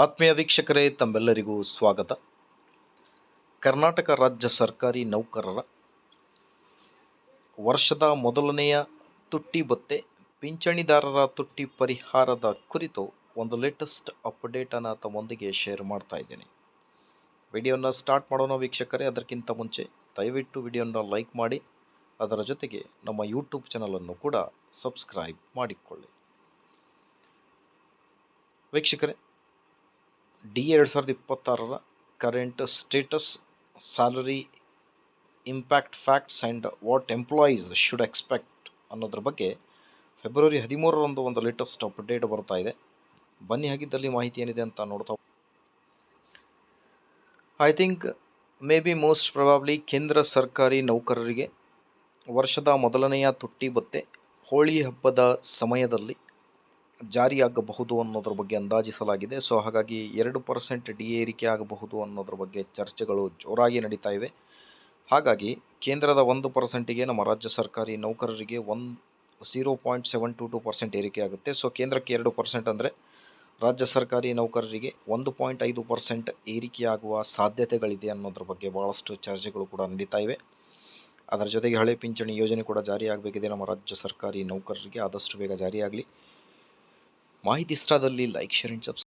ಆತ್ಮೀಯ ವೀಕ್ಷಕರೇ, ತಮ್ಮೆಲ್ಲರಿಗೂ ಸ್ವಾಗತ. ಕರ್ನಾಟಕ ರಾಜ್ಯ ಸರ್ಕಾರಿ ನೌಕರರ ವರ್ಷದ ಮೊದಲನೆಯ ತುಟ್ಟಿ ಭತ್ಯೆ, ಪಿಂಚಣಿದಾರರ ತುಟ್ಟಿ ಪರಿಹಾರದ ಕುರಿತು ಒಂದು ಲೇಟೆಸ್ಟ್ ಅಪ್ಡೇಟನ್ನು ತಮ್ಮೊಂದಿಗೆ ಶೇರ್ ಮಾಡ್ತಾ ಇದ್ದೇನೆ. ವಿಡಿಯೋನ ಸ್ಟಾರ್ಟ್ ಮಾಡೋಣ ವೀಕ್ಷಕರೇ. ಅದಕ್ಕಿಂತ ಮುಂಚೆ ದಯವಿಟ್ಟು ವಿಡಿಯೋನ ಲೈಕ್ ಮಾಡಿ, ಅದರ ಜೊತೆಗೆ ನಮ್ಮ ಯೂಟ್ಯೂಬ್ ಚಾನಲನ್ನು ಕೂಡ ಸಬ್ಸ್ಕ್ರೈಬ್ ಮಾಡಿಕೊಳ್ಳಿ. ವೀಕ್ಷಕರೇ, DA 2026 current status, salary impact facts and what employees should expect ಅನ್ನೋದ್ರ ಬಗ್ಗೆ ಫೆಬ್ರವರಿ 13ರಂದು ಒಂದು ಲೇಟೆಸ್ಟ್ ಅಪ್ಡೇಟ್ ಬರ್ತಾ ಇದೆ. ಬನ್ನಿ ಹಾಗಿದ್ದಲ್ಲಿ ಮಾಹಿತಿ ಏನಿದೆ ಅಂತ ನೋಡ್ತಾ. I think may be most probably ಕೇಂದ್ರ ಸರ್ಕಾರಿ ನೌಕರರಿಗೆ ವರ್ಷದ ಮೊದಲನೆಯ ತುಟ್ಟಿ ಭತ್ಯೆ ಹೋಳಿ ಹಬ್ಬದ ಸಮಯದಲ್ಲಿ ಜಾರಿಯಾಗಬಹುದು ಅನ್ನೋದ್ರ ಬಗ್ಗೆ ಅಂದಾಜಿಸಲಾಗಿದೆ. ಸೊ ಹಾಗಾಗಿ 2% DA ಏರಿಕೆ ಆಗಬಹುದು ಅನ್ನೋದ್ರ ಬಗ್ಗೆ ಚರ್ಚೆಗಳು ಜೋರಾಗಿ ನಡೀತಾ ಇವೆ. ಹಾಗಾಗಿ ಕೇಂದ್ರದ 1%ಗೆ ನಮ್ಮ ರಾಜ್ಯ ಸರ್ಕಾರಿ ನೌಕರರಿಗೆ 0.722% ಏರಿಕೆ ಆಗುತ್ತೆ. ಸೊ ಕೇಂದ್ರಕ್ಕೆ 2% ಅಂದರೆ ರಾಜ್ಯ ಸರ್ಕಾರಿ ನೌಕರರಿಗೆ 1.5% ಏರಿಕೆಯಾಗುವ ಸಾಧ್ಯತೆಗಳಿದೆ ಅನ್ನೋದ್ರ ಬಗ್ಗೆ ಭಾಳಷ್ಟು ಚರ್ಚೆಗಳು ಕೂಡ ನಡೀತಾ ಇವೆ. ಅದರ ಜೊತೆಗೆ ಹಳೆ ಪಿಂಚಣಿ ಯೋಜನೆ ಕೂಡ ಜಾರಿಯಾಗಬೇಕಿದೆ ನಮ್ಮ ರಾಜ್ಯ ಸರ್ಕಾರಿ ನೌಕರರಿಗೆ. ಆದಷ್ಟು ಬೇಗ ಜಾರಿಯಾಗಲಿ. ಮಾಹಿತಿ ಇಷ್ಟ ಆದಲ್ಲಿ ಲೈಕ್, ಶೇರ್ ಆ್ಯಂಡ್ ಸಬ್ಸ್ಕ್ರೈಬ್.